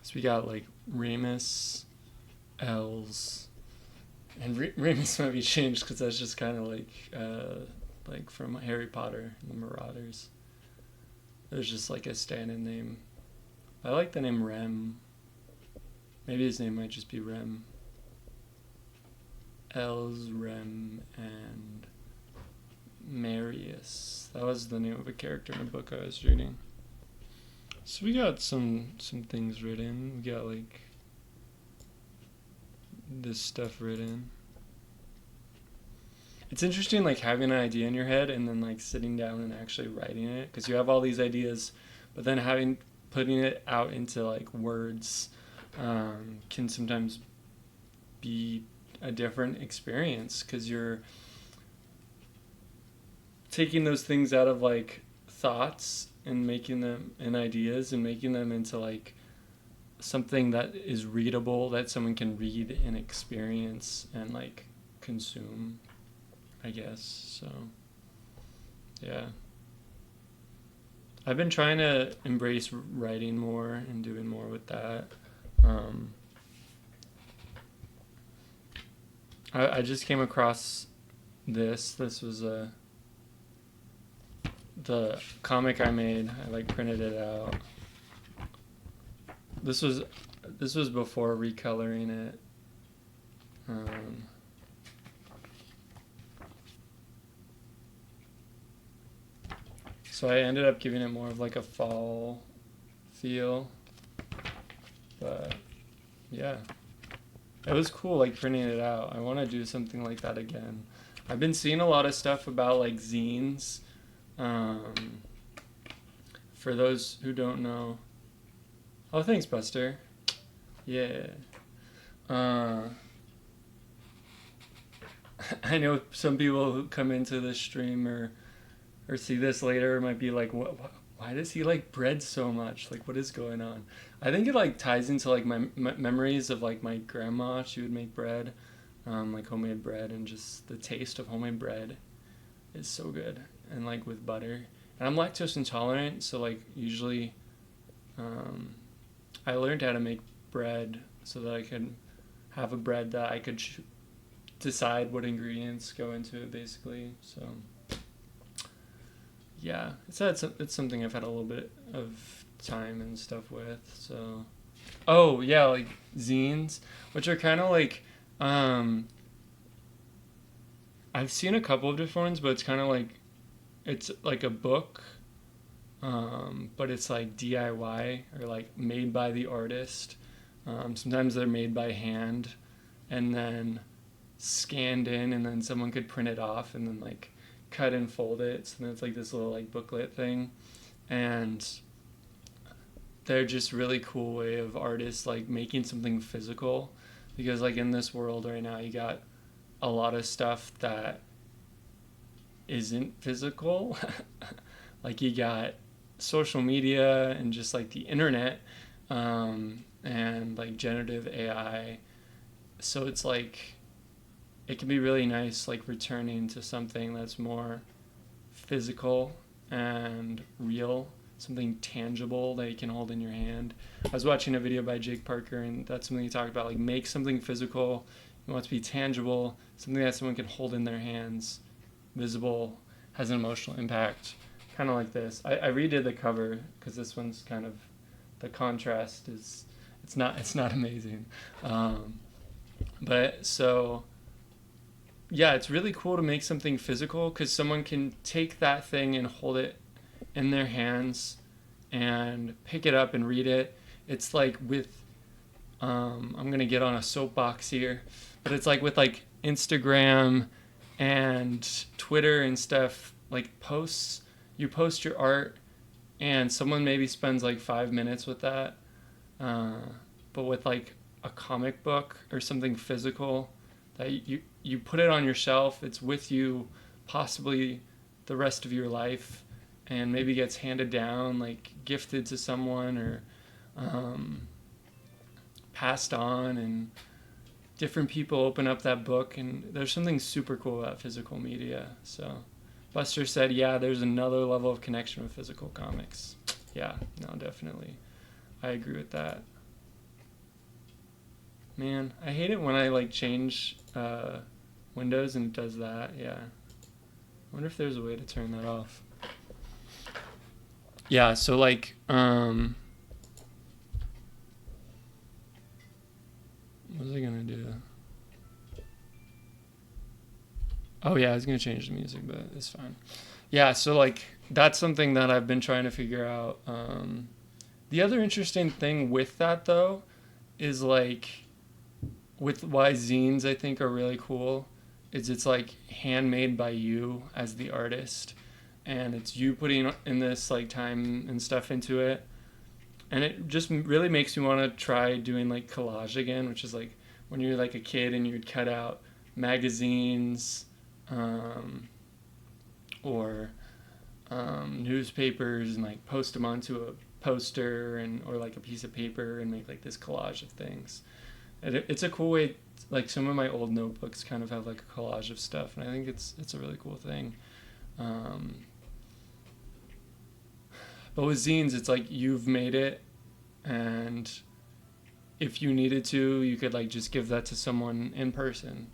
So we got like Remus, Els, and Remus might be changed because that's just kind of like from Harry Potter and the Marauders. There's just like a stand-in name. I like the name Rem. Maybe his name might just be Rem. Els, Rem, and Marius. That was the name of a character in a book I was reading. So we got some things written. We got like this stuff written. It's interesting like having an idea in your head and then like sitting down and actually writing it, because you have all these ideas, but then putting it out into like words can sometimes be a different experience, because you're taking those things out of like thoughts and making them in ideas and making them into like something that is readable, that someone can read and experience and like consume, I guess. So yeah, I've been trying to embrace writing more and doing more with that. I just came across this was the comic I made. I like printed it out. This was before recoloring it. So I ended up giving it more of like a fall feel, but yeah, it was cool like printing it out. I want to do something like that again. I've been seeing a lot of stuff about like zines. For those who don't know, oh, thanks, Buster. Yeah. I know some people who come into this stream or see this later might be like, what, why does he like bread so much? Like, what is going on? I think it like ties into like my memories of like my grandma. She would make bread, like homemade bread, and just the taste of homemade bread is so good, and like with butter. And I'm lactose intolerant, so like usually I learned how to make bread so that I could have a bread that I could decide what ingredients go into it, basically. So yeah, it's something I've had a little bit of time and stuff with. So oh yeah, like zines, which are kind of like I've seen a couple of different ones, but it's like a book, but it's like DIY or like made by the artist. Sometimes they're made by hand and then scanned in, and then someone could print it off and then like cut and fold it. So then it's like this little like booklet thing, and they're just really cool way of artists like making something physical, because like in this world right now you got a lot of stuff that isn't physical. Like you got social media and just like the internet, and like generative AI. So it's like it can be really nice like returning to something that's more physical and real, something tangible that you can hold in your hand. I was watching a video by Jake Parker, and that's something he talked about, like make something physical. You want it to be tangible, something that someone can hold in their hands, visible, has an emotional impact. Kind of like this. I redid the cover because this one's kind of, the contrast is, it's not amazing. But so yeah, it's really cool to make something physical, because someone can take that thing and hold it in their hands and pick it up and read it. It's like with I'm gonna get on a soapbox here, but it's like with like Instagram and Twitter and stuff, like posts, you post your art and someone maybe spends like 5 minutes with that, but with like a comic book or something physical that you put it on your shelf, it's with you possibly the rest of your life, and maybe gets handed down, like gifted to someone, or passed on, and different people open up that book, and there's something super cool about physical media. So Buster said, yeah, there's another level of connection with physical comics. Yeah, no, definitely. I agree with that. Man, I hate it when I like change windows and it does that. Yeah. I wonder if there's a way to turn that off. Yeah, so like what was I gonna do? Oh yeah, I was gonna change the music, but it's fine. Yeah, so like that's something that I've been trying to figure out. The other interesting thing with that though is like with why zines I think are really cool is it's like handmade by you as the artist, and it's you putting in this like time and stuff into it, and it just really makes me want to try doing like collage again, which is like when you're like a kid and you'd cut out magazines um, or newspapers and like post them onto a poster and or like a piece of paper and make like this collage of things. And it's a cool way. Like some of my old notebooks kind of have like a collage of stuff, and I think it's a really cool thing. Um, but with zines, it's like you've made it, and if you needed to, you could like just give that to someone in person.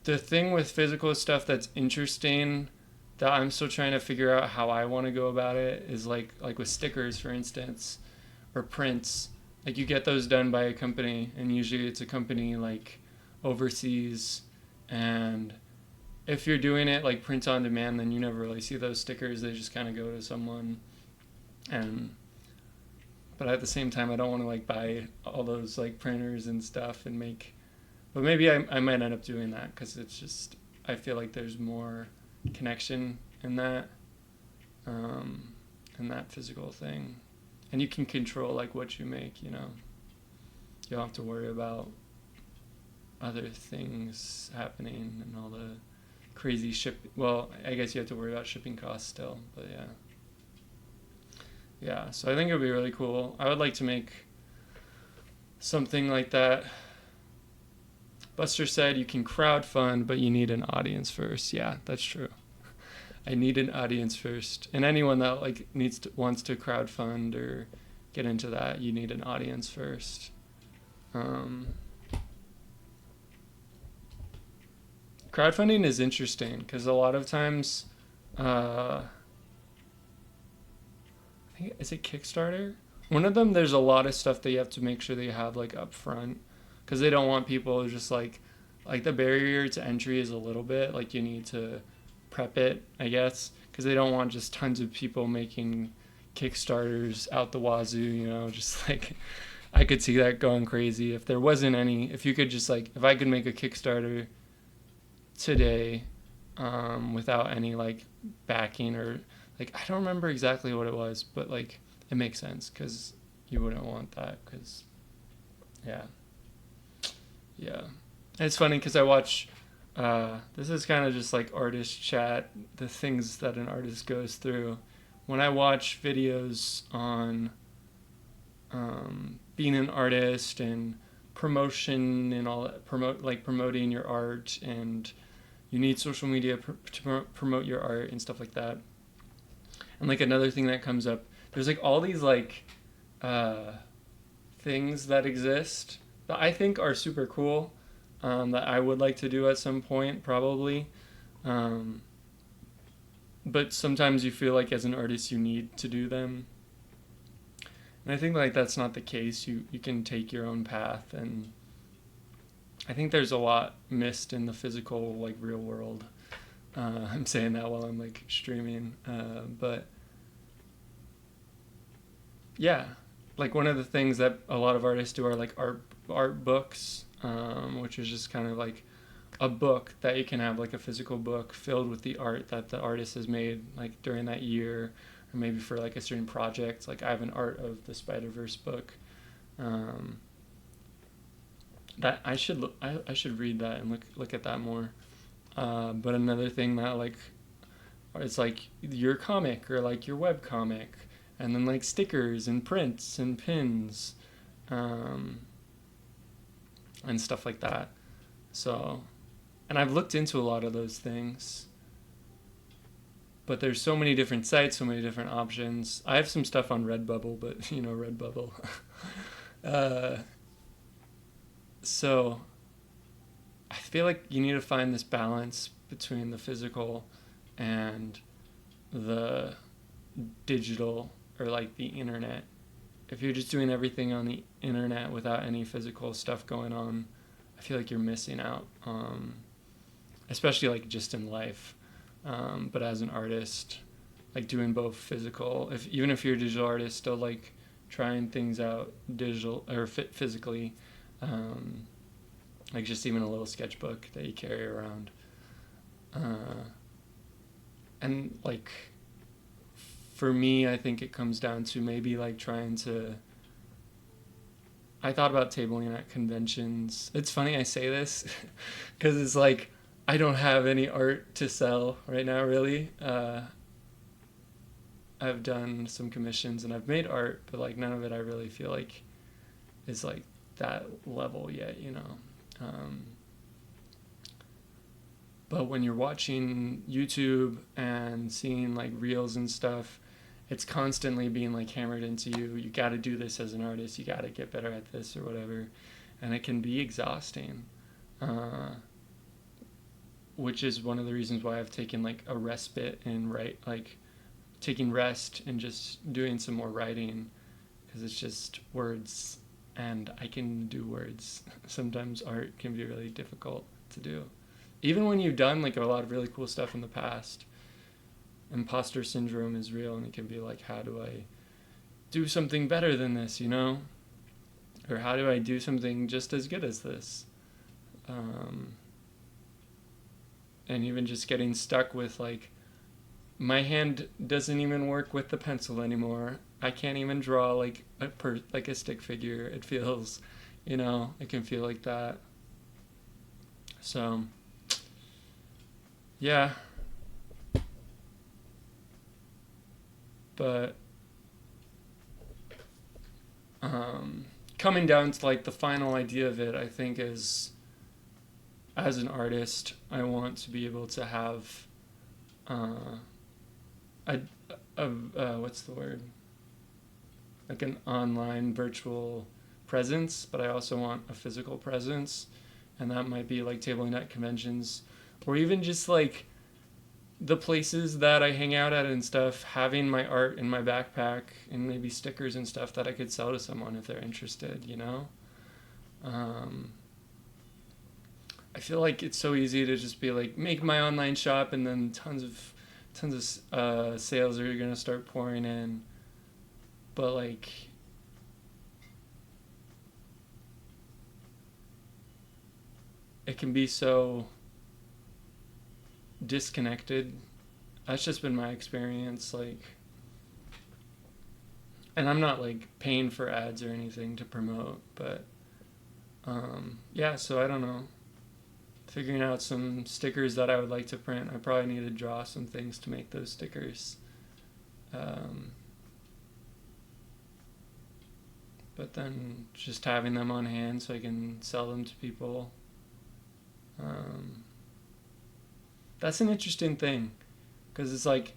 The thing with physical stuff that's interesting that I'm still trying to figure out how I want to go about it is like with stickers, for instance, or prints. Like you get those done by a company, and usually it's a company like overseas, and if you're doing it like print on demand, then you never really see those stickers. They just kind of go to someone. And but at the same time, I don't want to like buy all those like printers and stuff and make. But maybe I might end up doing that because it's just I feel like there's more connection um, in that physical thing, and you can control like what you make. You know, you don't have to worry about other things happening and all the crazy ship. Well, I guess you have to worry about shipping costs still, but yeah. So I think it would be really cool. I would like to make something like that. Buster said you can crowdfund, but you need an audience first. Yeah, that's true. I need an audience first, and anyone that like wants to crowdfund or get into that, you need an audience first. Um, Crowdfunding is interesting because a lot of times, I think is it Kickstarter? One of them, there's a lot of stuff that you have to make sure that you have like up front because they don't want people just like the barrier to entry is a little bit like you need to prep it, I guess, because they don't want just tons of people making Kickstarters out the wazoo, you know, just like I could see that going crazy if there wasn't any. If you could just like if I could make a Kickstarter today without any like backing or like I don't remember exactly what it was, but like it makes sense because you wouldn't want that because yeah. Yeah. And it's funny because I watch, this is kind of just like artist chat, the things that an artist goes through. When I watch videos on being an artist and promotion and all that, promoting your art, and you need social media to promote your art and stuff like that. And like another thing that comes up, there's like all these like things that exist that I think are super cool, that I would like to do at some point, probably. Um, but sometimes you feel like as an artist you need to do them. And I think like that's not the case. You can take your own path, and I think there's a lot missed in the physical like real world. I'm saying that while I'm like streaming, but yeah, like one of the things that a lot of artists do are like art books, which is just kind of like a book that you can have like a physical book filled with the art that the artist has made like during that year, or maybe for like a certain project. Like I have an Art of the Spider-Verse book, that I should read that and look at that more. But another thing that like it's like your comic or like your web comic, and then like stickers and prints and pins, um, and stuff like that. So, and I've looked into a lot of those things, but there's so many different sites, so many different options. I have some stuff on Redbubble, but you know Redbubble. uh, So I feel like you need to find this balance between the physical and the digital, or like the internet. If you're just doing everything on the internet without any physical stuff going on, I feel like you're missing out, especially like just in life. But as an artist, like doing both physical, if even if you're a digital artist, still like trying things out digital or physically, um, like just even a little sketchbook that you carry around, and like for me, I think it comes down to maybe like trying to. I thought about tabling at conventions. It's funny I say this because it's like I don't have any art to sell right now, really. I've done some commissions and I've made art, but like none of it I really feel like is like that level yet, you know. Um, but when you're watching YouTube and seeing like reels and stuff, it's constantly being like hammered into you. You got to do this as an artist. You got to get better at this or whatever, and it can be exhausting. Uh, which is one of the reasons why I've taken like a respite and write like taking rest and just doing some more writing, because it's just words and I can do words. Sometimes art can be really difficult to do. Even when you've done like a lot of really cool stuff in the past, imposter syndrome is real and it can be like, how do I do something better than this, you know? Or how do I do something just as good as this? And even just getting stuck with like, my hand doesn't even work with the pencil anymore. I can't even draw like like a stick figure. It feels, you know, it can feel like that. So, yeah. But coming down to like the final idea of it, I think is, as an artist, I want to be able to have a, what's the word? Like an online virtual presence, but I also want a physical presence, and that might be like tabling at conventions, or even just like the places that I hang out at and stuff, having my art in my backpack and maybe stickers and stuff that I could sell to someone if they're interested, you know? I feel like it's so easy to just be like, make my online shop, and then tons of sales are gonna start pouring in. But like, it can be so disconnected. That's just been my experience. Like, and I'm not like paying for ads or anything to promote, but yeah. So I don't know. Figuring out some stickers that I would like to print. I probably need to draw some things to make those stickers. But then just having them on hand so I can sell them to people. That's an interesting thing, because it's like